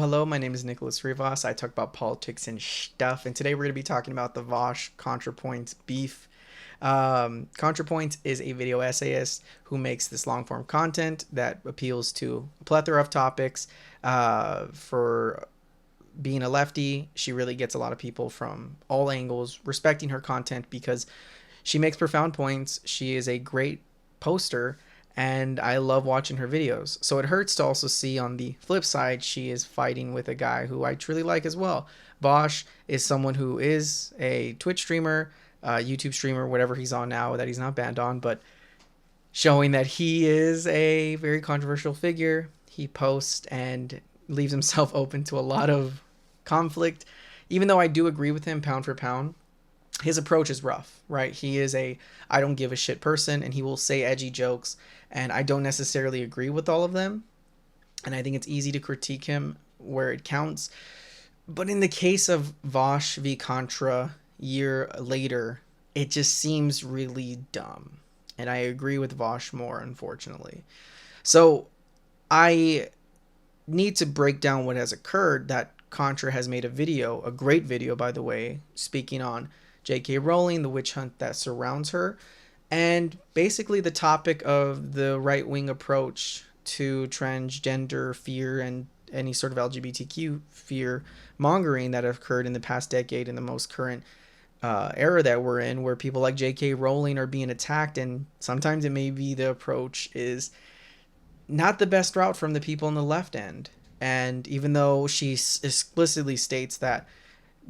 Hello. My name is NicholassRivas. I talk about politics and stuff, and today we're going to be talking about the Vaush Contrapoints beef. Contrapoints is a video essayist who makes this long form content that appeals to a plethora of topics. For being a lefty, she really gets a lot of people from all angles respecting her content because she makes profound points. She is a great poster, and I love watching her videos. So it hurts to also see on the flip side, she is fighting with a guy who I truly like as well. Vaush is someone who is a Twitch streamer, YouTube streamer, whatever he's on now that he's not banned on, but showing that he is a very controversial figure. He posts and leaves himself open to a lot of conflict. Even though I do agree with him pound for pound, his approach is rough, right? He is a I don't give a shit person, and he will say edgy jokes, and I don't necessarily agree with all of them. And I think it's easy to critique him where it counts. But in the case of Vaush v. Contra year later, it just seems really dumb. And I agree with Vaush more, unfortunately. So I need to break down what has occurred. That Contra has made a video, a great video, by the way, speaking on JK Rowling, the witch hunt that surrounds her, and basically the topic of the right-wing approach to transgender fear and any sort of LGBTQ fear mongering that have occurred in the past decade in the most current era that we're in, where people like JK Rowling are being attacked, and sometimes it may be the approach is not the best route from the people on the left end. And even though she explicitly states that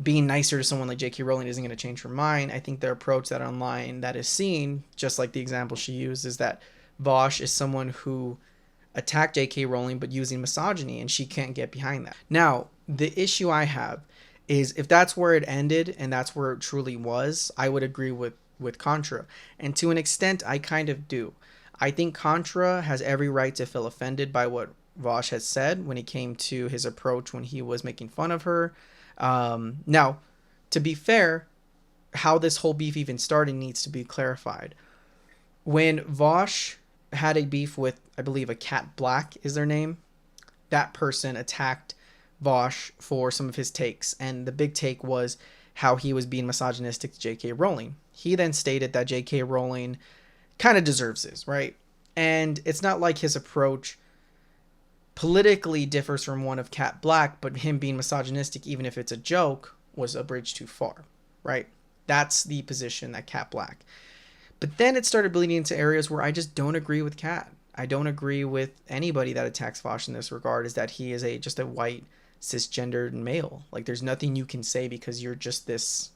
being nicer to someone like JK Rowling isn't going to change her mind, I think the approach that online that is seen, just like the example she used, is that Vaush is someone who attacked JK Rowling but using misogyny, and she can't get behind that. Now, the issue I have is if that's where it ended and that's where it truly was, I would agree with Contra. And to an extent, I kind of do. I think Contra has every right to feel offended by what Vaush has said when it came to his approach when he was making fun of her. Now, to be fair, how this whole beef even started needs to be clarified. When Vaush had a beef with, I believe, a Cat Black is their name, that person attacked Vaush for some of his takes, and the big take was how he was being misogynistic to JK Rowling. He then stated that JK Rowling kind of deserves this, right? And it's not like his approach politically differs from one of Cat Black, but him being misogynistic, even if it's a joke, was a bridge too far, right? That's the position that Cat Black. But then it started bleeding into areas where I just don't agree with Cat. I don't agree with anybody that attacks Vaush in this regard, is that he is just a white cisgendered male. Like, there's nothing you can say because you're just this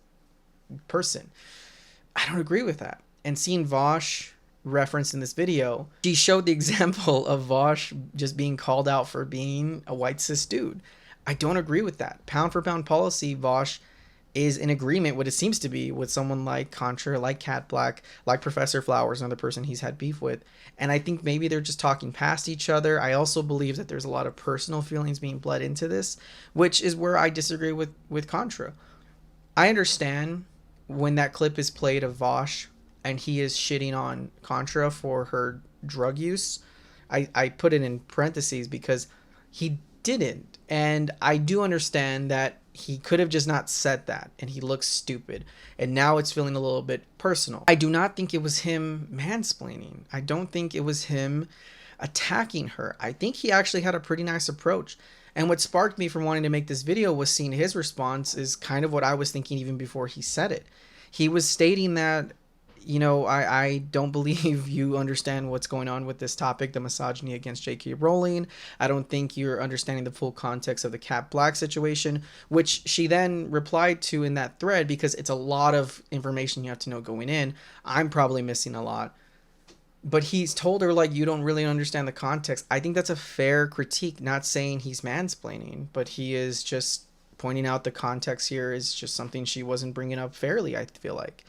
person. I don't agree with that. And seeing Vaush referenced in this video, she showed the example of Vaush just being called out for being a white cis dude. I don't agree with that. Pound for pound policy, Vaush is in agreement, what it seems to be, with someone like Contra, like Cat Black, like Professor Flowers, another person he's had beef with. And I think maybe they're just talking past each other. I also believe that there's a lot of personal feelings being bled into this, which is where I disagree with Contra. I understand when that clip is played of Vaush and he is shitting on Contra for her drug use. I put it in parentheses because he didn't. And I do understand that he could have just not said that, and he looks stupid. And now it's feeling a little bit personal. I do not think it was him mansplaining. I don't think it was him attacking her. I think he actually had a pretty nice approach. And what sparked me from wanting to make this video was seeing his response is kind of what I was thinking even before he said it. He was stating that, you know, I don't believe you understand what's going on with this topic, the misogyny against JK Rowling. I don't think you're understanding the full context of the Cat Black situation, which she then replied to in that thread, because it's a lot of information you have to know going in. I'm probably missing a lot. But he's told her, like, you don't really understand the context. I think that's a fair critique, not saying he's mansplaining, but he is just pointing out the context here is just something she wasn't bringing up fairly, I feel like.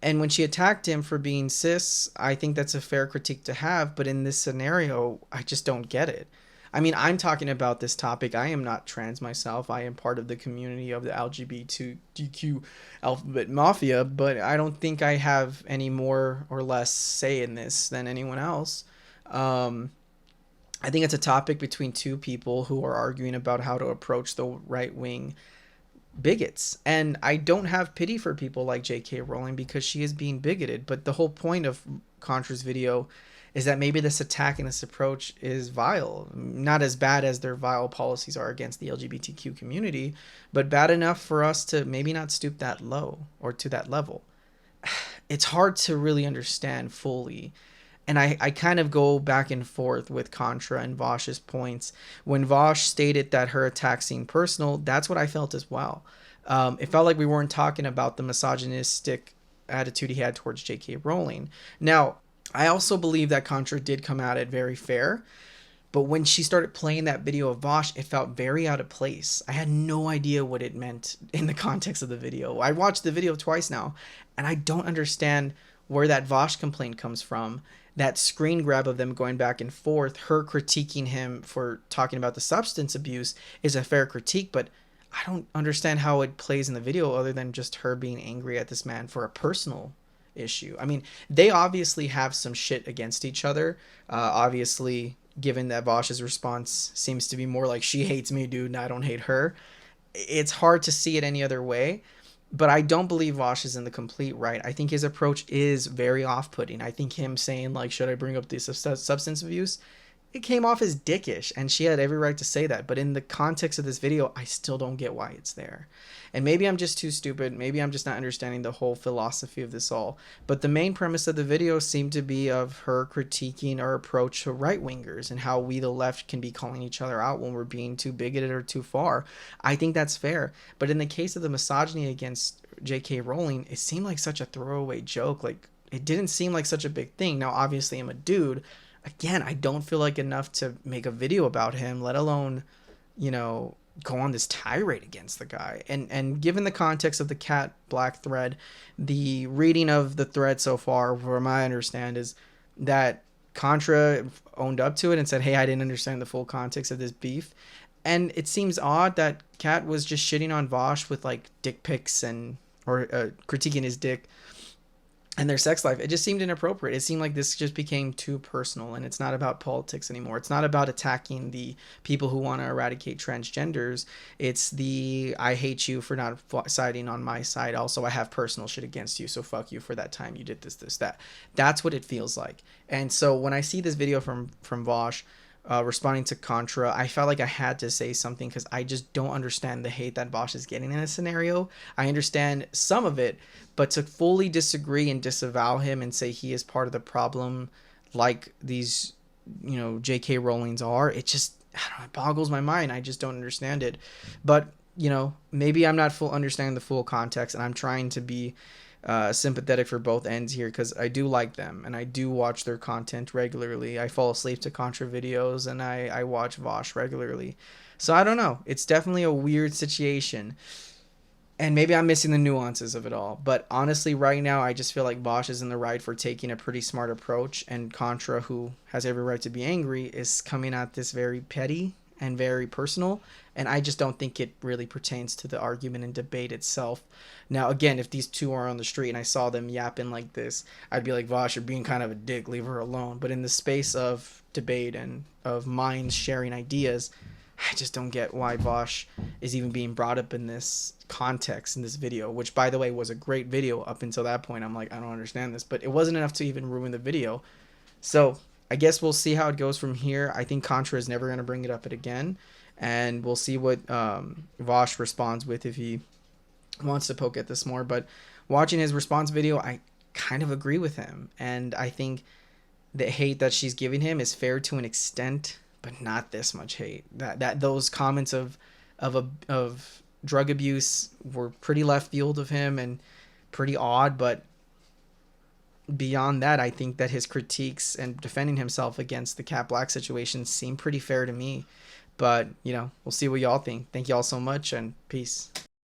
And when she attacked him for being cis, I think that's a fair critique to have. But in this scenario, I just don't get it. I mean, I'm talking about this topic. I am not trans myself. I am part of the community of the LGBTQ alphabet mafia. But I don't think I have any more or less say in this than anyone else. I think it's a topic between two people who are arguing about how to approach the right wing bigots. And I don't have pity for people like JK Rowling because she is being bigoted. But the whole point of Contra's video is that maybe this attack and this approach is vile. Not as bad as their vile policies are against the LGBTQ community, but bad enough for us to maybe not stoop that low or to that level. It's hard to really understand fully. And I kind of go back and forth with Contra and Vaush's points. When Vaush stated that her attack seemed personal, that's what I felt as well. It felt like we weren't talking about the misogynistic attitude he had towards JK Rowling. Now, I also believe that Contra did come at it very fair. But when she started playing that video of Vaush, it felt very out of place. I had no idea what it meant in the context of the video. I watched the video twice now, and I don't understand where that Vaush complaint comes from. That screen grab of them going back and forth, her critiquing him for talking about the substance abuse is a fair critique, but I don't understand how it plays in the video other than just her being angry at this man for a personal issue. I mean, they obviously have some shit against each other. Obviously, given that Vaush's response seems to be more like she hates me, dude, and I don't hate her. It's hard to see it any other way. But I don't believe Vaush is in the complete right. I think his approach is very off-putting. I think him saying, like, should I bring up this substance abuse? It came off as dickish, and she had every right to say that. But in the context of this video, I still don't get why it's there. And maybe I'm just too stupid. Maybe I'm just not understanding the whole philosophy of this all. But the main premise of the video seemed to be of her critiquing our approach to right-wingers and how we, the left, can be calling each other out when we're being too bigoted or too far. I think that's fair. But in the case of the misogyny against JK Rowling, it seemed like such a throwaway joke. Like, it didn't seem like such a big thing. Now, obviously, I'm a dude. Again, I don't feel like enough to make a video about him, let alone, you know, go on this tirade against the guy. And given the context of the cat black thread, the reading of the thread so far, from I understand, is that Contra owned up to it and said, hey, I didn't understand the full context of this beef. And it seems odd that Cat was just shitting on Vaush with like dick pics or critiquing his dick and their sex life. It just seemed inappropriate. It seemed like this just became too personal, and it's not about politics anymore. It's not about attacking the people who want to eradicate transgenders. It's the I hate you for not siding on my side. Also, I have personal shit against you, so fuck you for that time you did this, that. That's what it feels like. And so when I see this video from Vaush, responding to Contra, I felt like I had to say something because I just don't understand the hate that Vaush is getting in this scenario. I understand some of it, but to fully disagree and disavow him and say he is part of the problem, like these, you know, JK Rowlings are, it just, I don't know, it boggles my mind. I just don't understand it. But, you know, maybe I'm not full understanding the full context, and I'm trying to be sympathetic for both ends here because I do like them and I do watch their content regularly. I fall asleep to Contra videos and I watch Vaush regularly. So I don't know. It's definitely a weird situation. And maybe I'm missing the nuances of it all. But honestly, right now, I just feel like Vaush is in the right for taking a pretty smart approach. And Contra, who has every right to be angry, is coming at this very petty and very personal. And I just don't think it really pertains to the argument and debate itself. Now, again, if these two are on the street and I saw them yapping like this, I'd be like, Vaush, you're being kind of a dick. Leave her alone. But in the space of debate and of minds sharing ideas, I just don't get why Vaush is even being brought up in this context in this video, which, by the way, was a great video up until that point. I'm like, I don't understand this. But it wasn't enough to even ruin the video. So I guess we'll see how it goes from here. I think Contra is never going to bring it up again. And we'll see what Vaush responds with if he wants to poke at this more. But watching his response video, I kind of agree with him. And I think the hate that she's giving him is fair to an extent, but not this much hate. That those comments of drug abuse were pretty left field of him and pretty odd. But beyond that, I think that his critiques and defending himself against the Cat Black situation seem pretty fair to me. But, you know, we'll see what y'all think. Thank y'all so much, and peace.